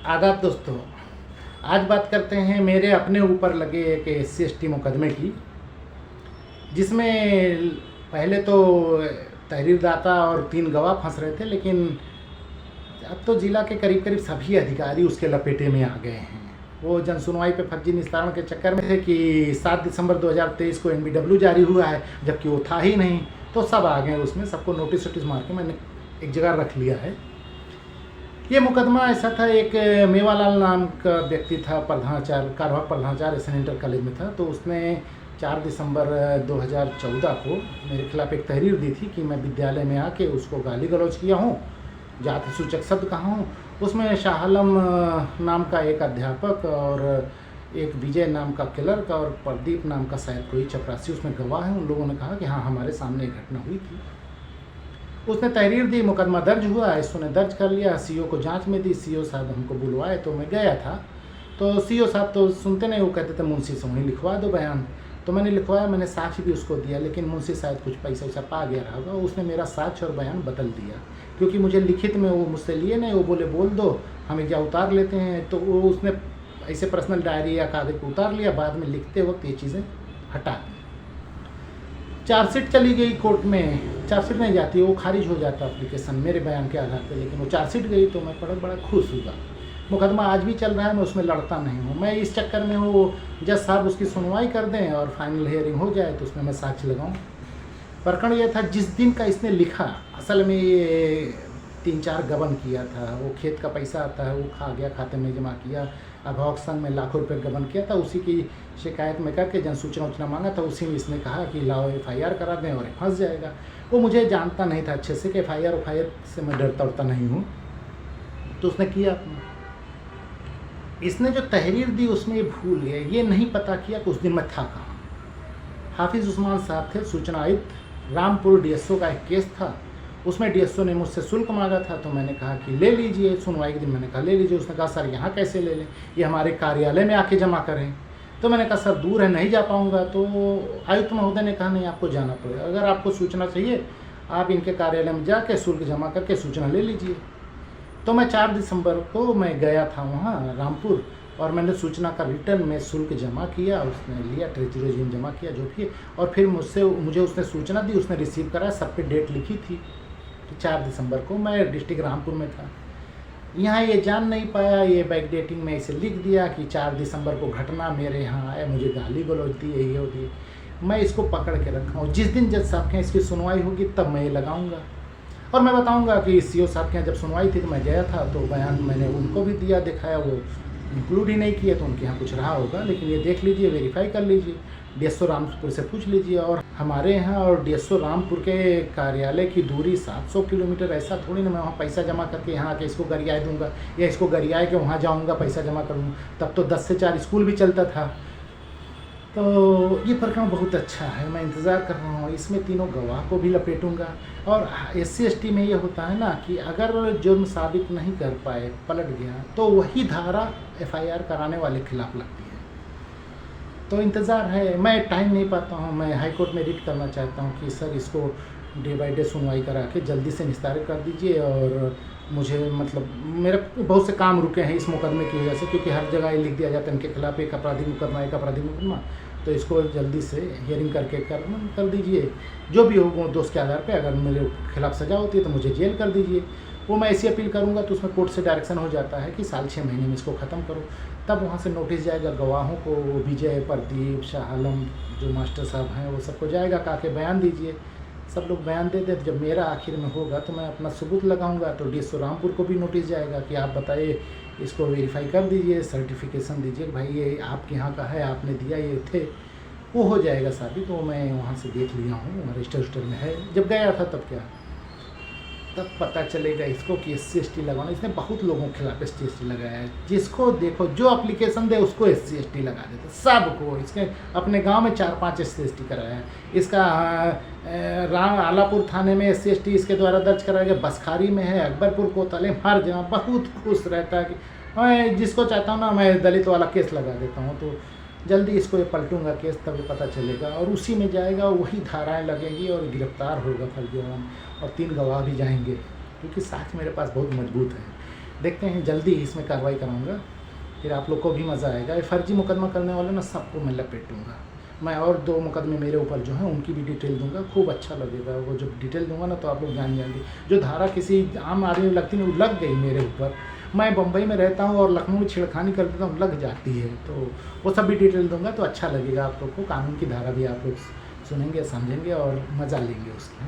आदाब दोस्तों, आज बात करते हैं मेरे अपने ऊपर लगे एक SC/ST मुकदमे की, जिसमें पहले तो तहरीरदाता और 3 गवाह फंस रहे थे, लेकिन अब तो जिला के करीब करीब सभी अधिकारी उसके लपेटे में आ गए हैं। वो जनसुनवाई पे फर्जी निस्तारण के चक्कर में थे कि 7 दिसंबर 2023 को NBW जारी हुआ है, जबकि वो था ही नहीं, तो सब आ गए उसमें। सबको नोटिस वोटिस मार के मैंने एक जगह रख लिया है। ये मुकदमा ऐसा था, एक मेवालाल नाम का व्यक्ति था, प्रधानाचार्य, कार्यवाहक प्रधानाचार्य SN इंटर कॉलेज में था। तो उसने 4 दिसंबर 2014 को मेरे खिलाफ एक तहरीर दी थी कि मैं विद्यालय में आके उसको गाली गलौज किया हूँ, जाति सूचक शब्द कहा हूँ। उसमें शाह आलम नाम का एक अध्यापक और एक विजय नाम का क्लर्क और प्रदीप नाम का शायद कोई चपरासी उसमें गवाह है। उन लोगों ने कहा कि हाँ, हमारे सामने एक घटना हुई थी। उसने तहरीर दी, मुकदमा दर्ज हुआ, SO ने दर्ज कर लिया, CO को जांच में दी। CO साहब हमको बुलवाए तो मैं गया था। तो CO साहब तो सुनते नहीं, वो कहते थे मुंशी से वहीं लिखवा दो बयान। तो मैंने लिखवाया, मैंने साक्ष्य भी उसको दिया, लेकिन मुंशी शायद कुछ पैसा वैसा पा गया रहा होगा, उसने मेरा साक्ष्य और बयान बदल दिया, क्योंकि मुझे लिखित में वो मुझसे लिए नहीं। वो बोले बोल दो, हमें क्या उतार लेते हैं। तो वो उसने ऐसे पर्सनल डायरी या कागज को उतार लिया, बाद में लिखते वक्त ये चीज़ें हटा दी। चार्जशीट चली गई कोर्ट में, चार्जशीट नहीं जाती, वो खारिज हो जाता एप्लीकेशन मेरे बयान के आधार पे, लेकिन वो चार्जशीट गई तो मैं बड़ा खुश हुआ। मुकदमा आज भी चल रहा है, मैं उसमें लड़ता नहीं हूँ। मैं इस चक्कर में हूँ जज साहब उसकी सुनवाई कर दें और फाइनल हियरिंग हो जाए तो उसमें मैं साक्ष्य लगाऊँ। प्रकरण ये था, जिस दिन का इसने लिखा, असल में ये 3-4 गबन किया था। वो खेत का पैसा आता है, वो खा गया, खाते में जमा किया, अभावक संघ में लाखों रुपए गबन किया था। उसी की शिकायत में करके जन सूचना उचना मांगा था। उसी में इसने कहा कि लाओ FIR करा दें और फंस जाएगा। वो मुझे जानता नहीं था अच्छे से कि FIR से मैं डरता उड़ता नहीं हूँ। तो उसने किया अपना। इसने जो तहरीर दी उसमें ये भूल गया, ये नहीं पता किया कि उस दिन मैं था कहाँ। हाफिज़ उस्मान साहब थे सूचना आयुक्त, रामपुर DSO का एक केस था। उसमें DSO ने मुझसे शुल्क मांगा था, तो मैंने कहा कि ले लीजिए। सुनवाई के दिन मैंने कहा ले लीजिए। उसने कहा सर यहाँ कैसे ले लें, ये हमारे कार्यालय में आके जमा करें। तो मैंने कहा सर दूर है, नहीं जा पाऊँगा। तो आयुक्त महोदय ने कहा नहीं, आपको जाना पड़ेगा, अगर आपको सूचना चाहिए आप इनके कार्यालय में जाके शुल्क जमा करके सूचना ले लीजिए। तो मैं 4 दिसंबर को मैं गया था वहाँ रामपुर, और मैंने सूचना का रिटर्न में शुल्क जमा किया, उसने लिया, ट्रेजरी जमा किया जो भी, और फिर मुझे उसने सूचना दी, उसने रिसीव करा, सब पे डेट लिखी थी। तो 4 दिसंबर को मैं डिस्ट्रिक्ट रामपुर में था। यहाँ ये जान नहीं पाया, ये बैक डेटिंग में इसे लिख दिया कि 4 दिसंबर को घटना मेरे यहाँ आया, मुझे गाली गलौज दी, यही होती। मैं इसको पकड़ के रखा हूँ। जिस दिन जज साहब के इसकी सुनवाई होगी तब मैं ये लगाऊंगा, और मैं बताऊंगा कि CO साहब के यहाँ जब सुनवाई थी तो मैं गया था, तो बयान मैंने उनको भी दिया, दिखाया, वो इंक्लूड ही नहीं किए, तो उनके यहाँ कुछ रहा होगा। लेकिन ये देख लीजिए, वेरीफाई कर लीजिए, DSO रामपुर से पूछ लीजिए। और हमारे यहाँ और DSO रामपुर के कार्यालय की दूरी 700 किलोमीटर। ऐसा थोड़ी ना मैं वहाँ पैसा जमा करके यहाँ आके इसको गरियाए दूंगा, या इसको गरियाए के वहाँ जाऊँगा पैसा जमा करूँगा। तब तो 10 से 4 स्कूल भी चलता था। तो ये प्रकरण बहुत अच्छा है, मैं इंतज़ार कर रहा हूँ। इसमें तीनों गवाह को भी लपेटूंगा। और SC/ST में ये होता है ना कि अगर जुर्म साबित नहीं कर पाए, पलट गया, तो वही धारा FIR कराने वाले खिलाफ लगती है। तो इंतज़ार है, मैं टाइम नहीं पाता हूँ। मैं हाई कोर्ट में रिट करना चाहता हूँ कि सर इसको डे बाई डे सुनवाई करा के जल्दी से निस्तारित कर दीजिए। और मुझे मतलब मेरे बहुत से काम रुके हैं इस मुकदमे की वजह से, क्योंकि हर जगह ये लिख दिया जाता है इनके खिलाफ एक आपराधिक मुकदमा, एक आपराधिक मुकदमा। तो इसको जल्दी से हियरिंग करके कर दीजिए। जो भी हो दोष के आधार पे, अगर मेरे खिलाफ सज़ा होती है तो मुझे जेल कर दीजिए। वो मैं ऐसी अपील करूँगा तो उसमें कोर्ट से डायरेक्शन हो जाता है कि साल 6 महीने में इसको ख़त्म करो। तब वहाँ से नोटिस जाएगा गवाहों को, विजय, प्रदीप, शाह आलम जो मास्टर साहब हैं वो सबको जाएगा, कहा के बयान दीजिए। सब लोग बयान दे दे। जब मेरा आखिर में होगा तो मैं अपना सबूत लगाऊंगा, तो DSO रामपुर को भी नोटिस जाएगा कि आप बताइए, इसको वेरीफाई कर दीजिए, सर्टिफिकेशन दीजिए भाई ये आपके यहाँ का है, आपने दिया, ये थे। वो हो जाएगा साबित। तो मैं वहाँ से देख लिया हूँ, रजिस्टर में है। जब गया था तब क्या, तब पता चलेगा इसको कि SC/ST लगवाना। इसने बहुत लोगों के खिलाफ SC/ST लगाया है। जिसको देखो, जो एप्लीकेशन दे उसको SC/ST लगा देते, सबको। इसके अपने गांव में 4-5 SC/ST कराया है। इसका आलापुर थाने में SC/ST इसके द्वारा दर्ज कराया गया, बसखारी में है, अकबरपुर, कोतवाली, हर जगह। बहुत खुश रहता है कि मैं जिसको चाहता हूँ ना, मैं दलित वाला केस लगा देता हूँ। तो जल्दी इसको ये पलटूंगा केस, तब पता चलेगा, और उसी में जाएगा, वही धाराएं लगेंगी और गिरफ्तार होगा फर्जीवाड़ा। और 3 गवाह भी जाएंगे, क्योंकि साक्ष्य मेरे पास बहुत मजबूत है। देखते हैं, जल्दी ही इसमें कार्रवाई कराऊंगा, फिर आप लोग को भी मज़ा आएगा। ये फर्जी मुकदमा करने वाले ना सबको मैं लपेटूंगा। मैं और 2 मुकदमे मेरे ऊपर जो हैं उनकी भी डिटेल दूंगा, खूब अच्छा लगेगा। वो जब डिटेल दूंगा ना तो आप लोग जान जाएंगे। जो धारा किसी आम आदमी लगती नहीं, वो लग गई मेरे ऊपर। मैं बम्बई में रहता हूँ और लखनऊ में छेड़खानी कर देता हूँ, लग जाती है। तो वो सब भी डिटेल दूंगा तो अच्छा लगेगा आप लोग को। कानून की धारा भी आप लोग सुनेंगे, समझेंगे और मज़ा लेंगे उसकी।